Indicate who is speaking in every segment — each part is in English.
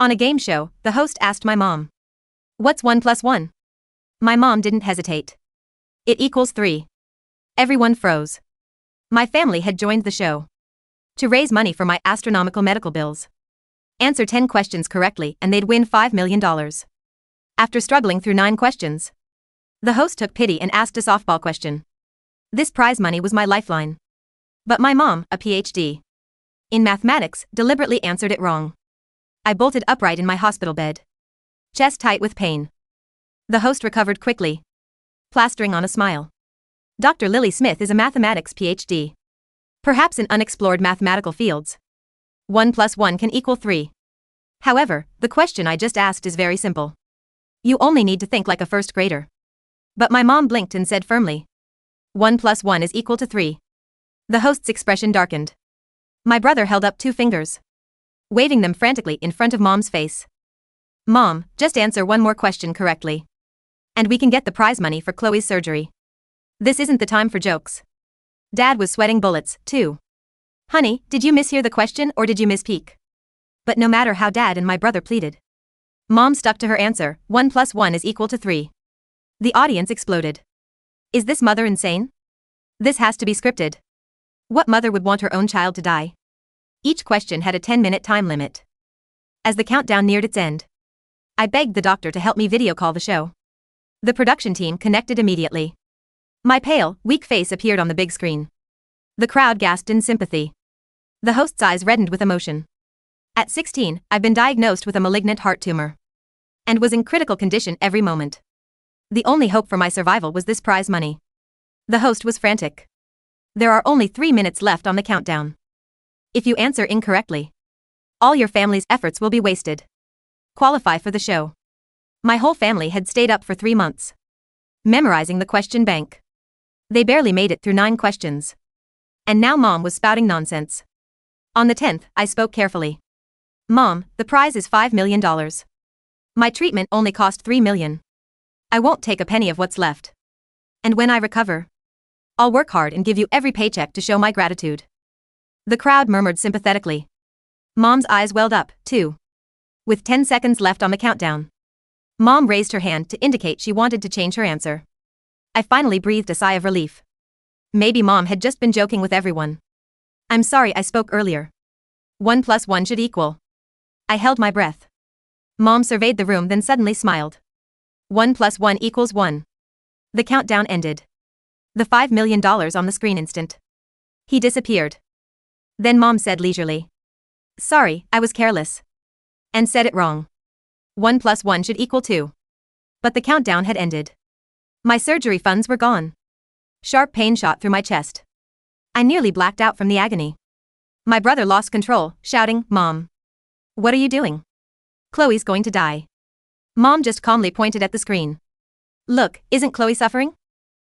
Speaker 1: On a game show, the host asked my mom, "What's 1 plus 1?" My mom didn't hesitate. "It equals 3. Everyone froze. My family had joined the show to raise money for my astronomical medical bills. Answer 10 questions correctly and they'd win $5 million. After struggling through 9 questions, the host took pity and asked a softball question. This prize money was my lifeline. But my mom, a PhD in mathematics, deliberately answered it wrong. I bolted upright in my hospital bed, chest tight with pain. The host recovered quickly, plastering on a smile. Dr. Lily Smith is a mathematics PhD. Perhaps in unexplored mathematical fields, 1 plus 1 can equal 3. However, the question I just asked is very simple. You only need to think like a first grader. But my mom blinked and said firmly, 1 plus 1 is equal to 3. The host's expression darkened. My brother held up 2 fingers, waving them frantically in front of Mom's face. "Mom, just answer one more question correctly, and we can get the prize money for Chloe's surgery. This isn't the time for jokes." Dad was sweating bullets, too. "Honey, did you mishear the question or did you misspeak?" But no matter how Dad and my brother pleaded, Mom stuck to her answer, 1 plus 1 is equal to 3. The audience exploded. Is this mother insane? This has to be scripted. What mother would want her own child to die? Each question had a 10-minute time limit. As the countdown neared its end, I begged the doctor to help me video call the show. The production team connected immediately. My pale, weak face appeared on the big screen. The crowd gasped in sympathy. The host's eyes reddened with emotion. At 16, I'd been diagnosed with a malignant heart tumor and was in critical condition every moment. The only hope for my survival was this prize money. The host was frantic. There are only 3 minutes left on the countdown. If you answer incorrectly, all your family's efforts will be wasted. Qualify for the show. My whole family had stayed up for 3 months, memorizing the question bank. They barely made it through 9 questions. And now Mom was spouting nonsense. On the 10th, I spoke carefully. "Mom, the prize is $5 million. My treatment only cost $3 million. I won't take a penny of what's left. And when I recover, I'll work hard and give you every paycheck to show my gratitude." The crowd murmured sympathetically. Mom's eyes welled up, too. With 10 seconds left on the countdown, Mom raised her hand to indicate she wanted to change her answer. I finally breathed a sigh of relief. Maybe Mom had just been joking with everyone. "I'm sorry I spoke earlier. 1 plus 1 should equal." I held my breath. Mom surveyed the room then suddenly smiled. 1 plus 1 equals 1. The countdown ended. The $5 million on the screen instant. He disappeared. Then Mom said leisurely, "Sorry, I was careless. And said it wrong. 1 plus 1 should equal 2. But the countdown had ended. My surgery funds were gone. Sharp pain shot through my chest. I nearly blacked out from the agony. My brother lost control, shouting, "Mom! What are you doing? Chloe's going to die." Mom just calmly pointed at the screen. "Look, isn't Chloe suffering?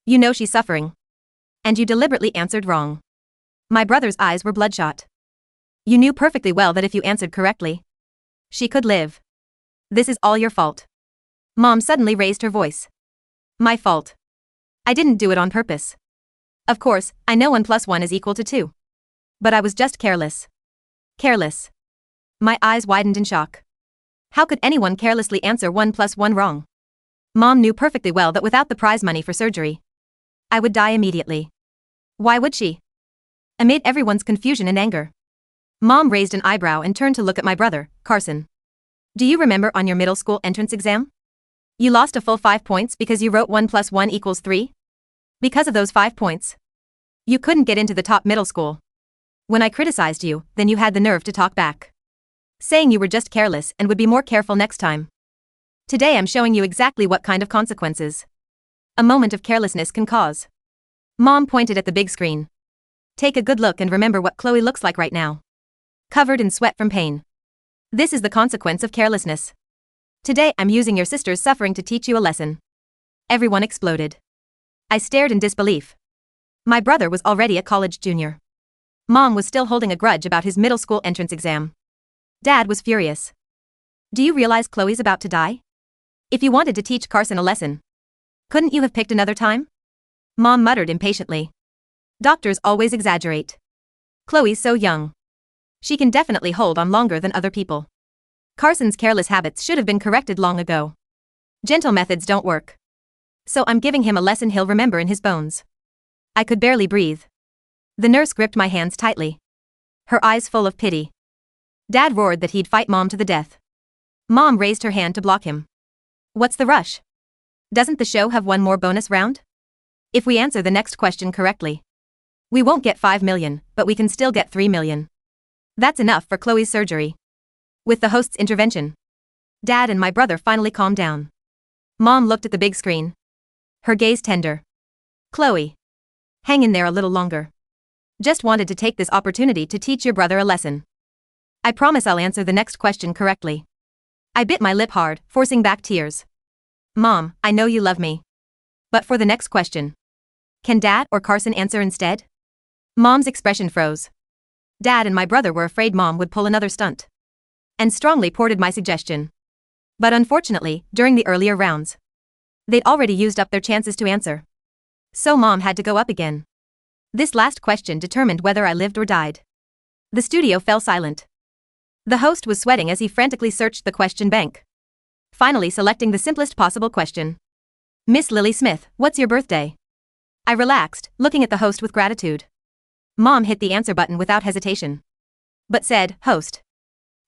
Speaker 1: You know she's suffering. And you deliberately answered wrong." My brother's eyes were bloodshot. "You knew perfectly well that if you answered correctly, she could live. This is all your fault." Mom suddenly raised her voice. "My fault. I didn't do it on purpose. Of course, I know 1 plus 1 is equal to 2. But I was just careless. Careless." My eyes widened in shock. How could anyone carelessly answer 1 plus 1 wrong? Mom knew perfectly well that without the prize money for surgery, I would die immediately. Why would she? Amid everyone's confusion and anger, Mom raised an eyebrow and turned to look at my brother, Carson. "Do you remember on your middle school entrance exam? You lost a full 5 points because you wrote 1 plus 1 equals 3? Because of those 5 points, you couldn't get into the top middle school. When I criticized you, then you had the nerve to talk back, saying you were just careless and would be more careful next time. Today I'm showing you exactly what kind of consequences a moment of carelessness can cause." Mom pointed at the big screen. "Take a good look and remember what Chloe looks like right now. Covered in sweat from pain. This is the consequence of carelessness. Today I'm using your sister's suffering to teach you a lesson." Everyone exploded. I stared in disbelief. My brother was already a college junior. Mom was still holding a grudge about his middle school entrance exam. Dad was furious. "Do you realize Chloe's about to die? If you wanted to teach Carson a lesson, couldn't you have picked another time?" Mom muttered impatiently. "Doctors always exaggerate. Chloe's so young. She can definitely hold on longer than other people." Carson's careless habits should have been corrected long ago. Gentle methods don't work. So I'm giving him a lesson he'll remember in his bones. I could barely breathe. The nurse gripped my hands tightly, her eyes full of pity. Dad roared that he'd fight Mom to the death. Mom raised her hand to block him. What's the rush? Doesn't the show have one more bonus round? If we answer the next question correctly, we won't get 5 million, but we can still get 3 million. That's enough for Chloe's surgery. With the host's intervention, Dad and my brother finally calmed down. Mom looked at the big screen, her gaze tender. Chloe, hang in there a little longer. Just wanted to take this opportunity to teach your brother a lesson. I promise I'll answer the next question correctly. I bit my lip hard, forcing back tears. Mom, I know you love me. But for the next question, can Dad or Carson answer instead? Mom's expression froze. Dad and my brother were afraid Mom would pull another stunt, and strongly ported my suggestion. But unfortunately, during the earlier rounds, they'd already used up their chances to answer. So Mom had to go up again. This last question determined whether I lived or died. The studio fell silent. The host was sweating as he frantically searched the question bank, finally selecting the simplest possible question. Miss Lily Smith, what's your birthday? I relaxed, looking at the host with gratitude. Mom hit the answer button without hesitation, but said, Host,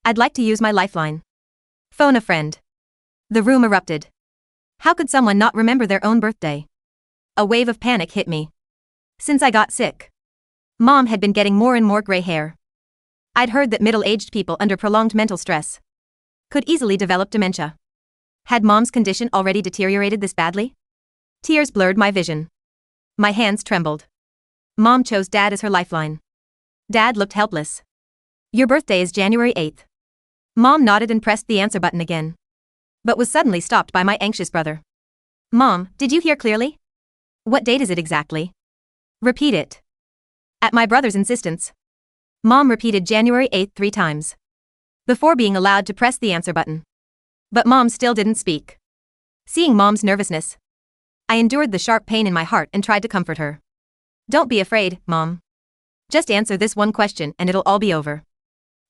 Speaker 1: I'd like to use my lifeline. Phone a friend. The room erupted. How could someone not remember their own birthday? A wave of panic hit me. Since I got sick, Mom had been getting more and more gray hair. I'd heard that middle-aged people under prolonged mental stress could easily develop dementia. Had Mom's condition already deteriorated this badly? Tears blurred my vision. My hands trembled. Mom chose Dad as her lifeline. Dad looked helpless. Your birthday is January 8th. Mom nodded and pressed the answer button again, but was suddenly stopped by my anxious brother. Mom, did you hear clearly? What date is it exactly? Repeat it. At my brother's insistence, Mom repeated January 8th 3 times before being allowed to press the answer button. But Mom still didn't speak. Seeing Mom's nervousness, I endured the sharp pain in my heart and tried to comfort her. Don't be afraid, Mom. Just answer this one question and it'll all be over.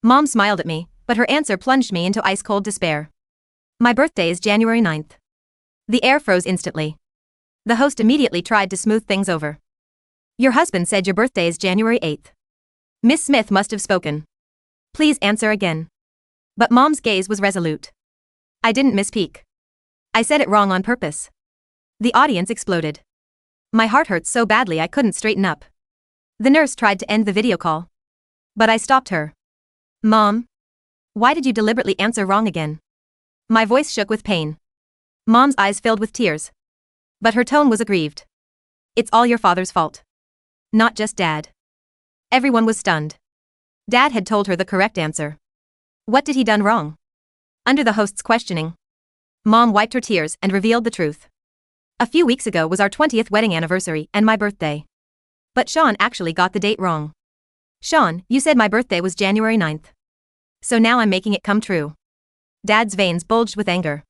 Speaker 1: Mom smiled at me, but her answer plunged me into ice-cold despair. My birthday is January 9th. The air froze instantly. The host immediately tried to smooth things over. Your husband said your birthday is January 8th. Miss Smith must have spoken. Please answer again. But Mom's gaze was resolute. I didn't misspeak. I said it wrong on purpose. The audience exploded. My heart hurt so badly I couldn't straighten up. The nurse tried to end the video call, but I stopped her. Mom, why did you deliberately answer wrong again? My voice shook with pain. Mom's eyes filled with tears, but her tone was aggrieved. It's all your father's fault. Not just Dad. Everyone was stunned. Dad had told her the correct answer. What did he done wrong? Under the host's questioning, Mom wiped her tears and revealed the truth. A few weeks ago was our 20th wedding anniversary and my birthday. But Sean actually got the date wrong. Sean, you said my birthday was January 9th. So now I'm making it come true. Dad's veins bulged with anger.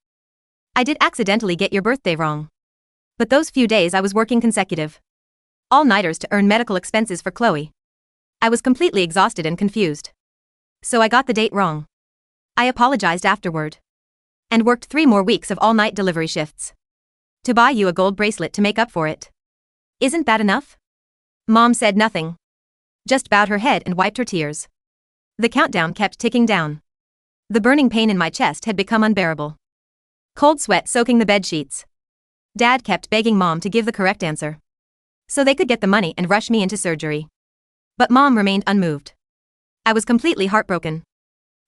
Speaker 1: I did accidentally get your birthday wrong. But those few days I was working consecutive all-nighters to earn medical expenses for Chloe. I was completely exhausted and confused. So I got the date wrong. I apologized afterward. And worked 3 more weeks of all-night delivery shifts to buy you a gold bracelet to make up for it. Isn't that enough? Mom said nothing. Just bowed her head and wiped her tears. The countdown kept ticking down. The burning pain in my chest had become unbearable. Cold sweat soaking the bed sheets. Dad kept begging Mom to give the correct answer, so they could get the money and rush me into surgery. But Mom remained unmoved. I was completely heartbroken.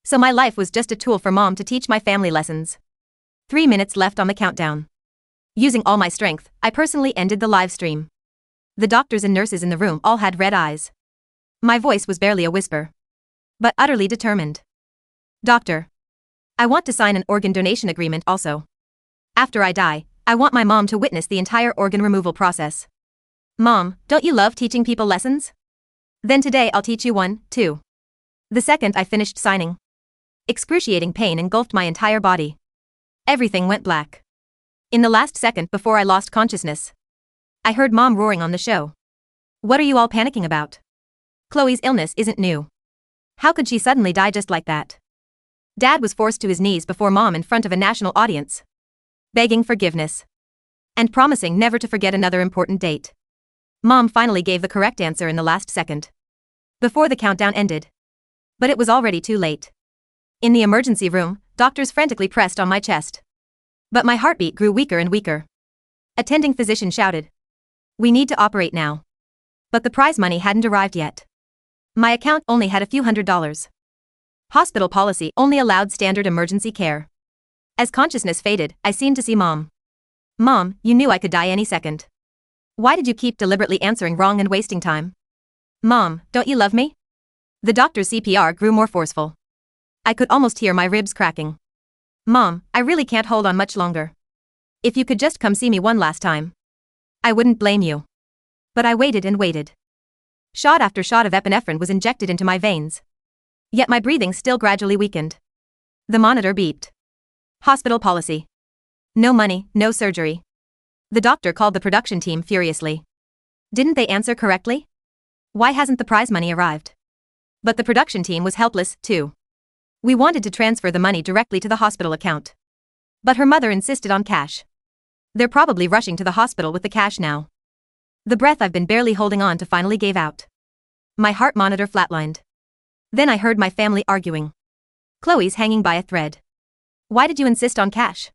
Speaker 1: So my life was just a tool for Mom to teach my family lessons. 3 minutes left on the countdown. Using all my strength, I personally ended the live stream. The doctors and nurses in the room all had red eyes. My voice was barely a whisper, but utterly determined. Doctor, I want to sign an organ donation agreement also. After I die, I want my mom to witness the entire organ removal process. Mom, don't you love teaching people lessons? Then today I'll teach you one, too. The second I finished signing, excruciating pain engulfed my entire body. Everything went black. In the last second before I lost consciousness, I heard Mom roaring on the show. What are you all panicking about? Chloe's illness isn't new. How could she suddenly die just like that? Dad was forced to his knees before Mom in front of a national audience, begging forgiveness and promising never to forget another important date. Mom finally gave the correct answer in the last second, before the countdown ended. But it was already too late. In the emergency room, doctors frantically pressed on my chest. But my heartbeat grew weaker and weaker. Attending physician shouted, "We need to operate now." But the prize money hadn't arrived yet. My account only had a few $100s. Hospital policy only allowed standard emergency care. As consciousness faded, I seemed to see Mom. "Mom, you knew I could die any second. Why did you keep deliberately answering wrong and wasting time? Mom, don't you love me?" The doctor's CPR grew more forceful. I could almost hear my ribs cracking. "Mom, I really can't hold on much longer. If you could just come see me one last time, I wouldn't blame you." But I waited and waited. Shot after shot of epinephrine was injected into my veins. Yet my breathing still gradually weakened. The monitor beeped. Hospital policy. No money, no surgery. The doctor called the production team furiously. Didn't they answer correctly? Why hasn't the prize money arrived? But the production team was helpless, too. We wanted to transfer the money directly to the hospital account. But her mother insisted on cash. They're probably rushing to the hospital with the cash now. The breath I've been barely holding on to finally gave out. My heart monitor flatlined. Then I heard my family arguing. "Chloe's hanging by a thread. Why did you insist on cash?"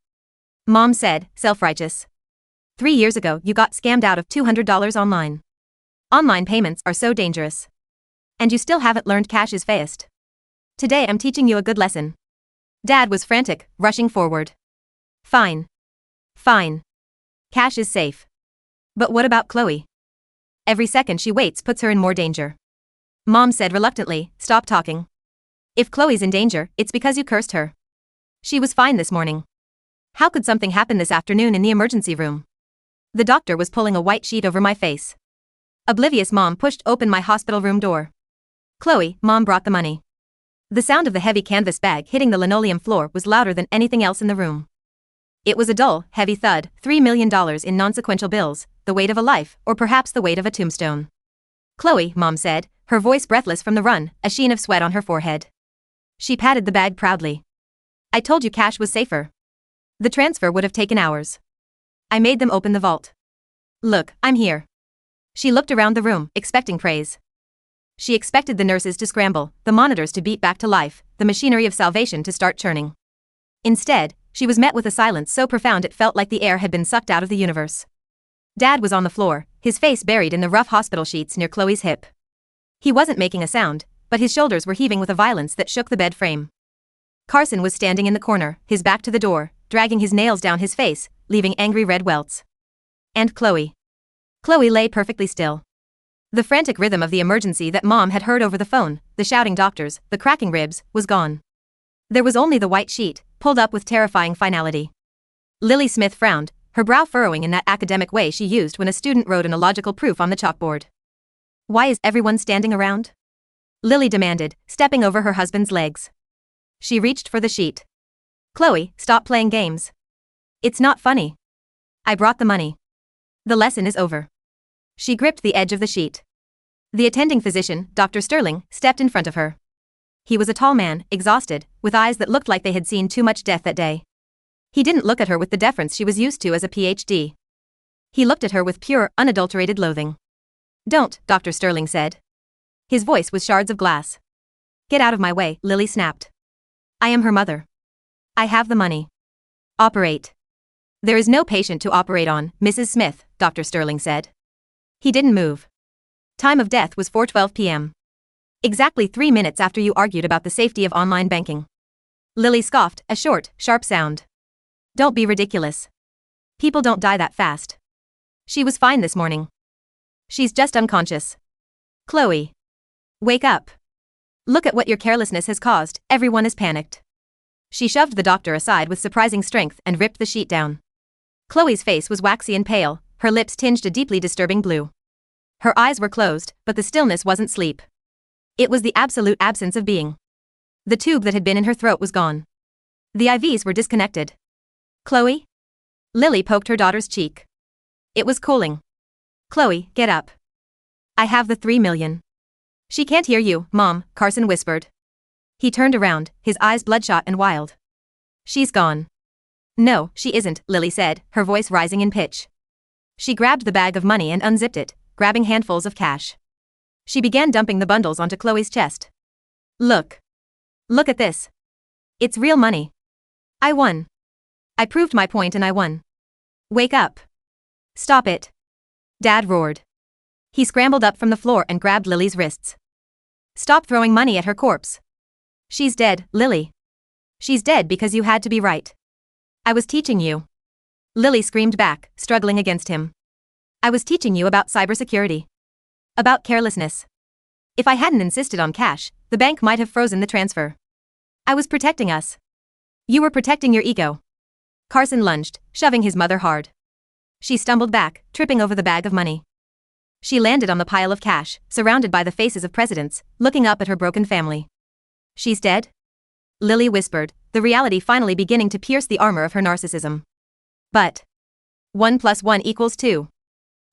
Speaker 1: Mom said, self-righteous. 3 years ago you got scammed out of $200 online. Online payments are so dangerous. And you still haven't learned cash is fast. Today I'm teaching you a good lesson. Dad was frantic, rushing forward. Fine. Fine. Cash is safe. But what about Chloe? Every second she waits puts her in more danger. Mom said reluctantly, "Stop talking. If Chloe's in danger, it's because you cursed her. She was fine this morning. How could something happen this afternoon in the emergency room?" The doctor was pulling a white sheet over my face. Oblivious Mom pushed open my hospital room door. "Chloe, Mom brought the money." The sound of the heavy canvas bag hitting the linoleum floor was louder than anything else in the room. It was a dull, heavy thud, $3 million in non-sequential bills, the weight of a life, or perhaps the weight of a tombstone. "Chloe," Mom said, her voice breathless from the run, a sheen of sweat on her forehead. She patted the bag proudly. "I told you cash was safer. The transfer would have taken hours. I made them open the vault. Look, I'm here." She looked around the room, expecting praise. She expected the nurses to scramble, the monitors to beat back to life, the machinery of salvation to start churning. Instead, she was met with a silence so profound it felt like the air had been sucked out of the universe. Dad was on the floor, his face buried in the rough hospital sheets near Chloe's hip. He wasn't making a sound, but his shoulders were heaving with a violence that shook the bed frame. Carson was standing in the corner, his back to the door, dragging his nails down his face, leaving angry red welts. And Chloe. Chloe lay perfectly still. The frantic rhythm of the emergency that Mom had heard over the phone, the shouting doctors, the cracking ribs, was gone. There was only the white sheet, pulled up with terrifying finality. Lily Smith frowned, her brow furrowing in that academic way she used when a student wrote an illogical proof on the chalkboard. "Why is everyone standing around?" Lily demanded, stepping over her husband's legs. She reached for the sheet. "Chloe, stop playing games. It's not funny. I brought the money. The lesson is over." She gripped the edge of the sheet. The attending physician, Dr. Sterling, stepped in front of her. He was a tall man, exhausted, with eyes that looked like they had seen too much death that day. He didn't look at her with the deference she was used to as a PhD. He looked at her with pure, unadulterated loathing. "Don't," Dr. Sterling said. His voice was shards of glass. "Get out of my way," Lily snapped. "I am her mother. I have the money. Operate." "There is no patient to operate on, Mrs. Smith," Dr. Sterling said. He didn't move. Time of death was 4:12 p.m. Exactly 3 minutes after you argued about the safety of online banking. Lily scoffed, a short, sharp sound. "Don't be ridiculous. People don't die that fast. She was fine this morning. She's just unconscious. Chloe. Wake up. Look at what your carelessness has caused, everyone is panicked." She shoved the doctor aside with surprising strength and ripped the sheet down. Chloe's face was waxy and pale, her lips tinged a deeply disturbing blue. Her eyes were closed, but the stillness wasn't sleep. It was the absolute absence of being. The tube that had been in her throat was gone. The IVs were disconnected. "Chloe?" Lily poked her daughter's cheek. It was cooling. "Chloe, get up. I have the $3 million. "She can't hear you, Mom," Carson whispered. He turned around, his eyes bloodshot and wild. She's gone. No, she isn't, Lily said, her voice rising in pitch. She grabbed the bag of money and unzipped it, grabbing handfuls of cash. She began dumping the bundles onto Chloe's chest. Look. Look at this. It's real money. I won. I proved my point and I won. Wake up. Stop it. Dad roared. He scrambled up from the floor and grabbed Lily's wrists. Stop throwing money at her corpse. She's dead, Lily. She's dead because you had to be right. I was teaching you. Lily screamed back, struggling against him. I was teaching you about cybersecurity. About carelessness. If I hadn't insisted on cash, the bank might have frozen the transfer. I was protecting us. You were protecting your ego. Carson lunged, shoving his mother hard. She stumbled back, tripping over the bag of money. She landed on the pile of cash, surrounded by the faces of presidents, looking up at her broken family. She's dead? Lily whispered, the reality finally beginning to pierce the armor of her narcissism. But 1 + 1 = 2.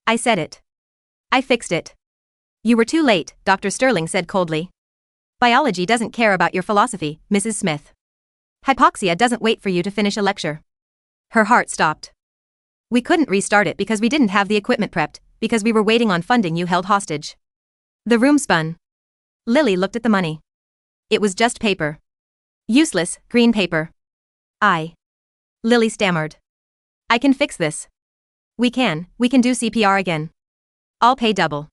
Speaker 1: I said it. I fixed it. You were too late, Dr. Sterling said coldly. Biology doesn't care about your philosophy, Mrs. Smith. Hypoxia doesn't wait for you to finish a lecture. Her heart stopped. We couldn't restart it because we didn't have the equipment prepped, because we were waiting on funding you held hostage. The room spun. Lily looked at the money. It was just paper. Useless, green paper. Lily stammered. I can fix this. We can do CPR again. I'll pay double.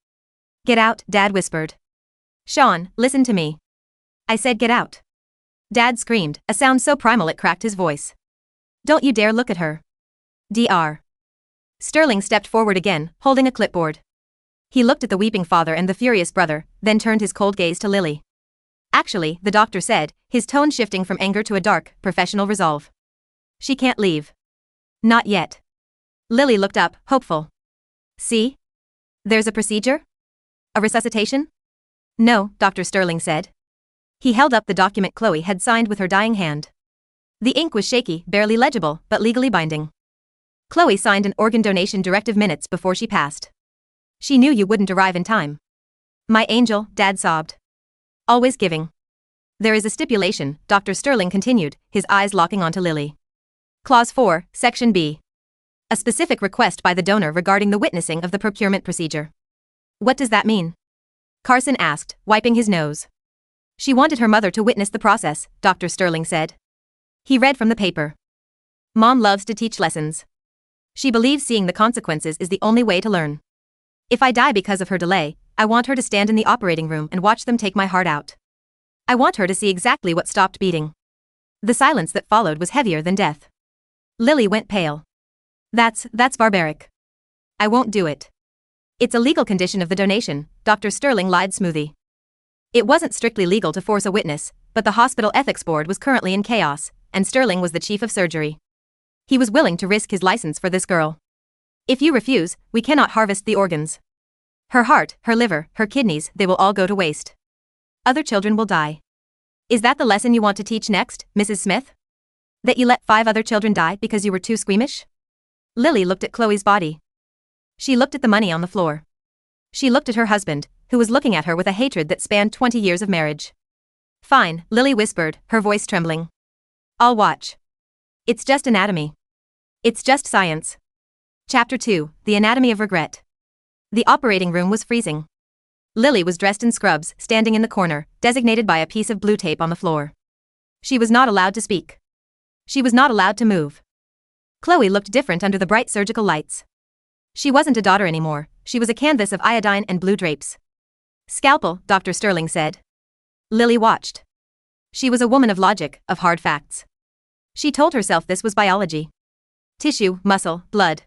Speaker 1: Get out, Dad whispered. Sean, listen to me. I said get out. Dad screamed, a sound so primal it cracked his voice. Don't you dare look at her. Dr. Sterling stepped forward again, holding a clipboard. He looked at the weeping father and the furious brother, then turned his cold gaze to Lily. Actually, the doctor said, his tone shifting from anger to a dark, professional resolve. She can't leave. Not yet. Lily looked up, hopeful. See? There's a procedure? A resuscitation? No, Dr. Sterling said. He held up the document Chloe had signed with her dying hand. The ink was shaky, barely legible, but legally binding. Chloe signed an organ donation directive minutes before she passed. She knew you wouldn't arrive in time. My angel, Dad sobbed. Always giving. There is a stipulation, Dr. Sterling continued, his eyes locking onto Lily. Clause 4, Section B. A specific request by the donor regarding the witnessing of the procurement procedure. What does that mean? Carson asked, wiping his nose. She wanted her mother to witness the process, Dr. Sterling said. He read from the paper. Mom loves to teach lessons. She believes seeing the consequences is the only way to learn. If I die because of her delay, I want her to stand in the operating room and watch them take my heart out. I want her to see exactly what stopped beating. The silence that followed was heavier than death. Lily went pale. That's barbaric. I won't do it. It's a legal condition of the donation, Dr. Sterling lied smoothly. It wasn't strictly legal to force a witness, but the hospital ethics board was currently in chaos, and Sterling was the chief of surgery. He was willing to risk his license for this girl. If you refuse, we cannot harvest the organs. Her heart, her liver, her kidneys, they will all go to waste. Other children will die. Is that the lesson you want to teach next, Mrs. Smith? That you let 5 other children die because you were too squeamish? Lily looked at Chloe's body. She looked at the money on the floor. She looked at her husband, who was looking at her with a hatred that spanned 20 years of marriage. Fine, Lily whispered, her voice trembling. I'll watch. It's just anatomy. It's just science. Chapter 2, The Anatomy of Regret. The operating room was freezing. Lily was dressed in scrubs, standing in the corner, designated by a piece of blue tape on the floor. She was not allowed to speak. She was not allowed to move. Chloe looked different under the bright surgical lights. She wasn't a daughter anymore, she was a canvas of iodine and blue drapes. Scalpel, Dr. Sterling said. Lily watched. She was a woman of logic, of hard facts. She told herself this was biology. Tissue, muscle, blood.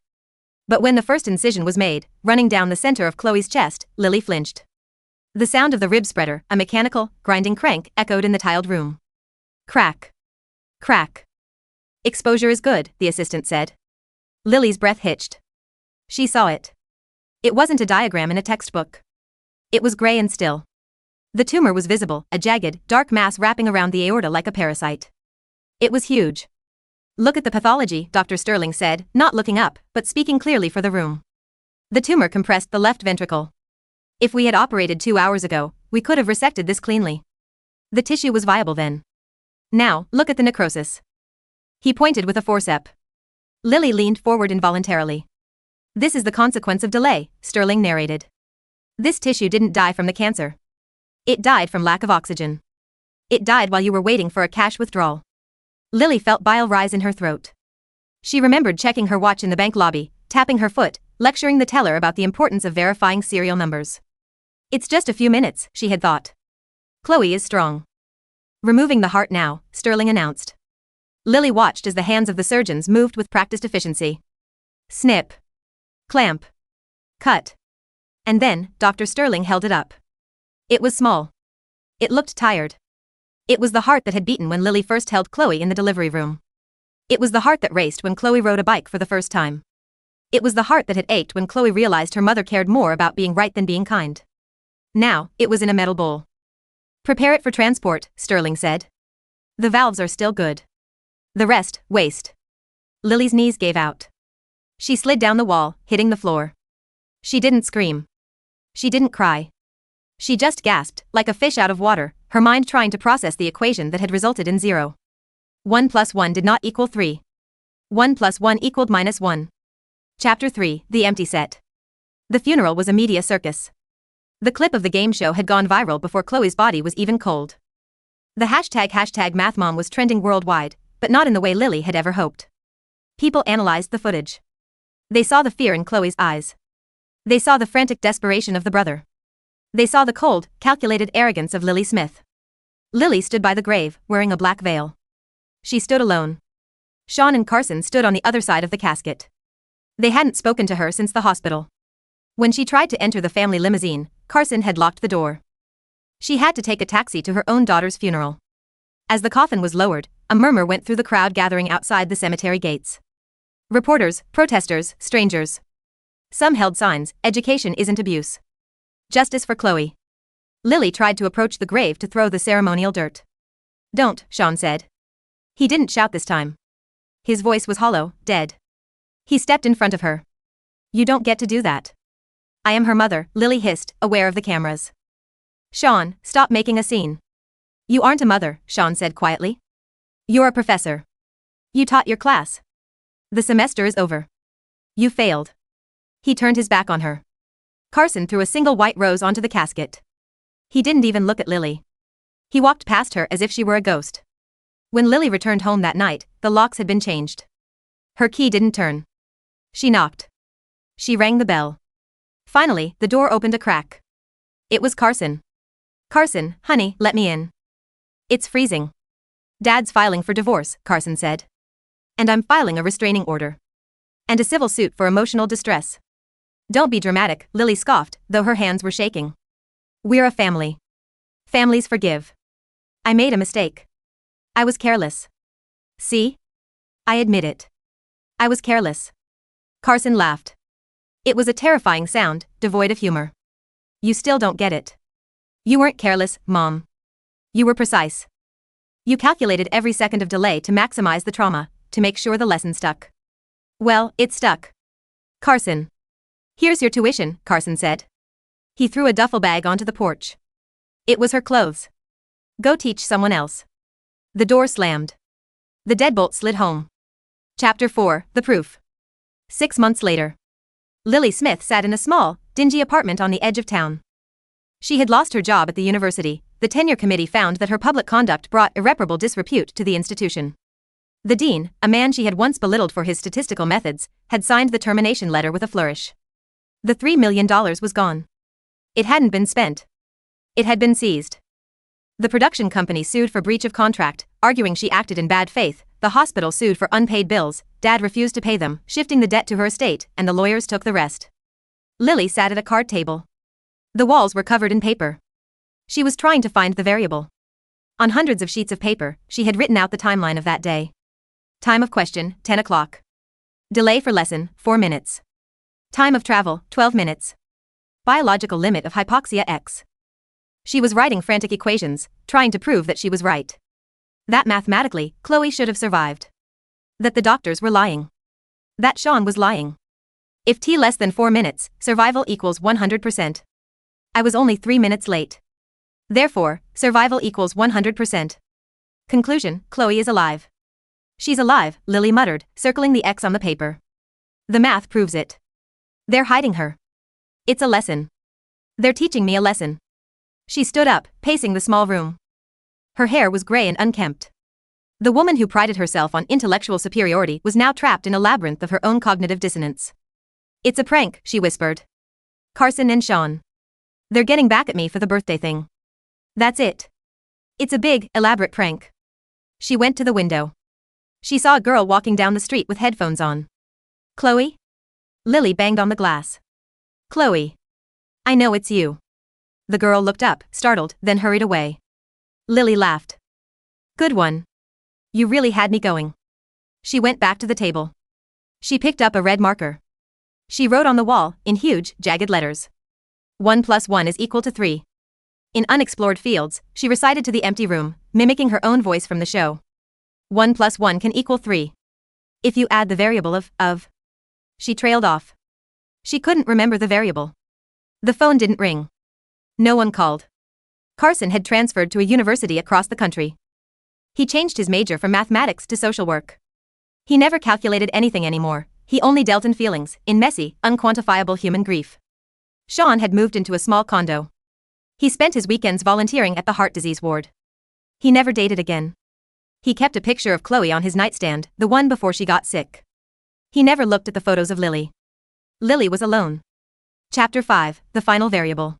Speaker 1: But when the first incision was made, running down the center of Chloe's chest, Lily flinched. The sound of the rib spreader, a mechanical, grinding crank, echoed in the tiled room. Crack. Crack. Exposure is good, the assistant said. Lily's breath hitched. She saw it. It wasn't a diagram in a textbook. It was gray and still. The tumor was visible, a jagged, dark mass wrapping around the aorta like a parasite. It was huge. Look at the pathology, Dr. Sterling said, not looking up, but speaking clearly for the room. The tumor compressed the left ventricle. If we had operated 2 hours ago, we could have resected this cleanly. The tissue was viable then. Now, look at the necrosis. He pointed with a forceps. Lily leaned forward involuntarily. This is the consequence of delay, Sterling narrated. This tissue didn't die from the cancer. It died from lack of oxygen. It died while you were waiting for a cash withdrawal. Lily felt bile rise in her throat. She remembered checking her watch in the bank lobby, tapping her foot, lecturing the teller about the importance of verifying serial numbers. It's just a few minutes, she had thought. Chloe is strong. Removing the heart now, Sterling announced. Lily watched as the hands of the surgeons moved with practiced efficiency. Snip. Clamp. Cut. And then, Dr. Sterling held it up. It was small. It looked tired. It was the heart that had beaten when Lily first held Chloe in the delivery room. It was the heart that raced when Chloe rode a bike for the first time. It was the heart that had ached when Chloe realized her mother cared more about being right than being kind. Now, it was in a metal bowl. Prepare it for transport, Sterling said. The valves are still good. The rest, waste. Lily's knees gave out. She slid down the wall, hitting the floor. She didn't scream. She didn't cry. She just gasped, like a fish out of water, her mind trying to process the equation that had resulted in 0. 1 + 1 did not equal 3. 1 + 1 equaled -1. Chapter 3, The Empty Set. The funeral was a media circus. The clip of the game show had gone viral before Chloe's body was even cold. The hashtag #MathMom was trending worldwide, but not in the way Lily had ever hoped. People analyzed the footage. They saw the fear in Chloe's eyes. They saw the frantic desperation of the brother. They saw the cold, calculated arrogance of Lily Smith. Lily stood by the grave, wearing a black veil. She stood alone. Sean and Carson stood on the other side of the casket. They hadn't spoken to her since the hospital. When she tried to enter the family limousine, Carson had locked the door. She had to take a taxi to her own daughter's funeral. As the coffin was lowered, a murmur went through the crowd gathering outside the cemetery gates. Reporters, protesters, strangers. Some held signs, "Education isn't abuse. Justice for Chloe." Lily tried to approach the grave to throw the ceremonial dirt. "Don't," Sean said. He didn't shout this time. His voice was hollow, dead. He stepped in front of her. "You don't get to do that." "I am her mother," Lily hissed, aware of the cameras. "Sean, stop making a scene." "You aren't a mother," Sean said quietly. "You're a professor. You taught your class. The semester is over. You failed." He turned his back on her. Carson threw a single white rose onto the casket. He didn't even look at Lily. He walked past her as if she were a ghost. When Lily returned home that night, the locks had been changed. Her key didn't turn. She knocked. She rang the bell. Finally, the door opened a crack. It was Carson. "Carson, honey, let me in. It's freezing." "Dad's filing for divorce," Carson said. "And I'm filing a restraining order. And a civil suit for emotional distress." "Don't be dramatic," Lily scoffed, though her hands were shaking. "We're a family. Families forgive. I made a mistake. I was careless. See? I admit it. I was careless." Carson laughed. It was a terrifying sound, devoid of humor. "You still don't get it. You weren't careless, Mom. You were precise. You calculated every second of delay to maximize the trauma, to make sure the lesson stuck. Well, it stuck. Carson. Here's your tuition," Carson said. He threw a duffel bag onto the porch. It was her clothes. "Go teach someone else." The door slammed. The deadbolt slid home. Chapter 4, The Proof. 6 months later. Lily Smith sat in a small, dingy apartment on the edge of town. She had lost her job at the university. The tenure committee found that her public conduct brought irreparable disrepute to the institution. The dean, a man she had once belittled for his statistical methods, had signed the termination letter with a flourish. The $3 million was gone. It hadn't been spent. It had been seized. The production company sued for breach of contract, arguing she acted in bad faith. The hospital sued for unpaid bills. Dad refused to pay them, shifting the debt to her estate, and the lawyers took the rest. Lily sat at a card table. The walls were covered in paper. She was trying to find the variable. On hundreds of sheets of paper, she had written out the timeline of that day. Time of question, 10 o'clock. Delay for lesson, 4 minutes. Time of travel, 12 minutes. Biological limit of hypoxia X. She was writing frantic equations, trying to prove that she was right. That mathematically, Chloe should have survived. That the doctors were lying. That Sean was lying. If T less than 4 minutes, survival equals 100%. I was only 3 minutes late. Therefore, survival equals 100%. Conclusion, Chloe is alive. She's alive, Lily muttered, circling the X on the paper. The math proves it. They're hiding her. It's a lesson. They're teaching me a lesson. She stood up, pacing the small room. Her hair was gray and unkempt. The woman who prided herself on intellectual superiority was now trapped in a labyrinth of her own cognitive dissonance. It's a prank, she whispered. Carson and Sean. They're getting back at me for the birthday thing. That's it. It's a big, elaborate prank. She went to the window. She saw a girl walking down the street with headphones on. Chloe? Lily banged on the glass. Chloe. I know it's you. The girl looked up, startled, then hurried away. Lily laughed. Good one. You really had me going. She went back to the table. She picked up a red marker. She wrote on the wall, in huge, jagged letters. 1 + 1 is equal to 3. In unexplored fields, she recited to the empty room, mimicking her own voice from the show. 1 + 1 can equal 3. If you add the variable of. She trailed off. She couldn't remember the variable. The phone didn't ring. No one called. Carson had transferred to a university across the country. He changed his major from mathematics to social work. He never calculated anything anymore, he only dealt in feelings, in messy, unquantifiable human grief. Sean had moved into a small condo. He spent his weekends volunteering at the heart disease ward. He never dated again. He kept a picture of Chloe on his nightstand, the one before she got sick. He never looked at the photos of Lily. Lily was alone. Chapter 5, The Final Variable.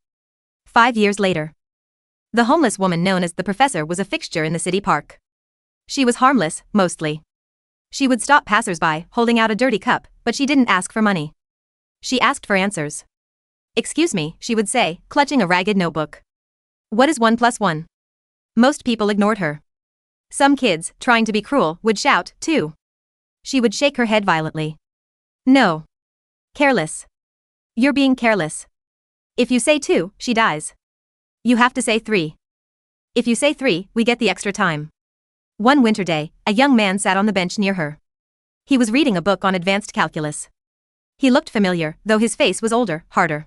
Speaker 1: 5 years later. The homeless woman known as the professor was a fixture in the city park. She was harmless, mostly. She would stop passers-by, holding out a dirty cup, but she didn't ask for money. She asked for answers. Excuse me, she would say, clutching a ragged notebook. What is 1 + 1? Most people ignored her. Some kids, trying to be cruel, would shout, 2. She would shake her head violently. No. Careless. You're being careless. If you say 2, she dies. You have to say 3. If you say 3, we get the extra time. One winter day, a young man sat on the bench near her. He was reading a book on advanced calculus. He looked familiar, though his face was older, harder.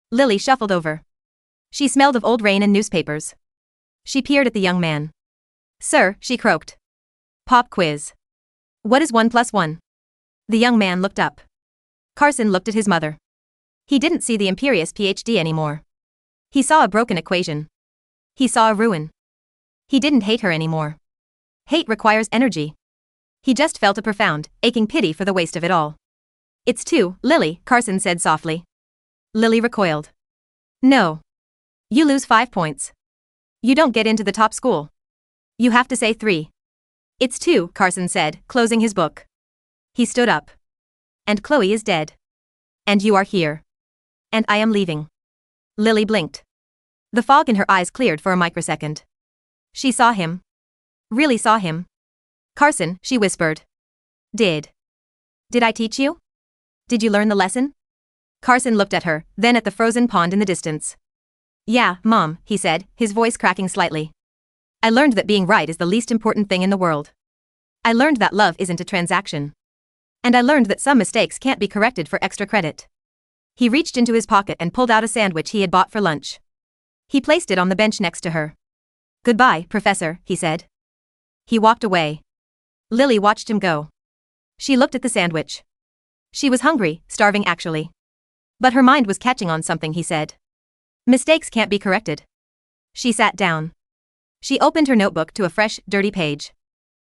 Speaker 1: Lily shuffled over. She smelled of old rain and newspapers. She peered at the young man. Sir, she croaked. Pop quiz. What is 1 + 1? The young man looked up. Carson looked at his mother. He didn't see the imperious PhD anymore. He saw a broken equation. He saw a ruin. He didn't hate her anymore. Hate requires energy. He just felt a profound, aching pity for the waste of it all. It's 2, Lily, Carson said softly. Lily recoiled. No. You lose 5 points. You don't get into the top school. You have to say 3. It's 2, Carson said, closing his book. He stood up. And Chloe is dead. And you are here. And I am leaving. Lily blinked. The fog in her eyes cleared for a microsecond. She saw him. Really saw him. Carson, she whispered. Did I teach you? Did you learn the lesson? Carson looked at her, then at the frozen pond in the distance. Yeah, Mom, he said, his voice cracking slightly. I learned that being right is the least important thing in the world. I learned that love isn't a transaction. And I learned that some mistakes can't be corrected for extra credit. He reached into his pocket and pulled out a sandwich he had bought for lunch. He placed it on the bench next to her. Goodbye, Professor, he said. He walked away. Lily watched him go. She looked at the sandwich. She was hungry, starving actually. But her mind was catching on something he said. Mistakes can't be corrected. She sat down. She opened her notebook to a fresh, dirty page.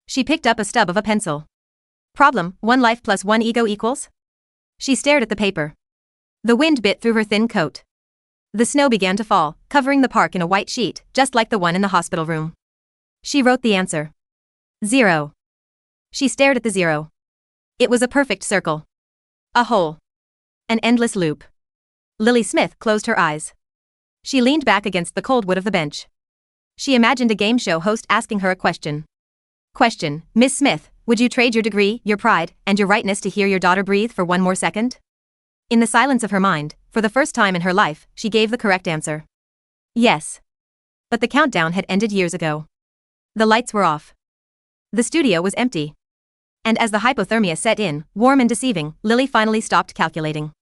Speaker 1: She picked up a stub of a pencil. Problem, 1 life + 1 ego equals? She stared at the paper. The wind bit through her thin coat. The snow began to fall, covering the park in a white sheet, just like the one in the hospital room. She wrote the answer. 0. She stared at the 0. It was a perfect circle. A hole. An endless loop. Lily Smith closed her eyes. She leaned back against the cold wood of the bench. She imagined a game show host asking her a question. Question, Miss Smith, would you trade your degree, your pride, and your rightness to hear your daughter breathe for one more second? In the silence of her mind, for the first time in her life, she gave the correct answer. Yes. But the countdown had ended years ago. The lights were off. The studio was empty. And as the hypothermia set in, warm and deceiving, Lily finally stopped calculating.